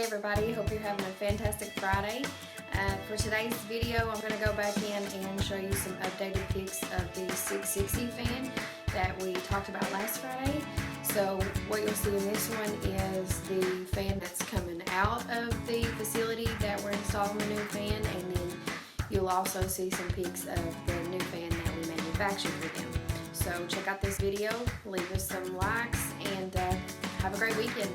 everybody, hope you're having a fantastic Friday. For today's video, I'm going to go back in and show you some updated pics of the 660 fan that we talked about last Friday. So what you'll see in this one is the fan that's coming out of the facility that we're installing the new fan, and then you'll also see some pics of the new fan that we manufactured for them. So check out this video, leave us some likes, and have a great weekend.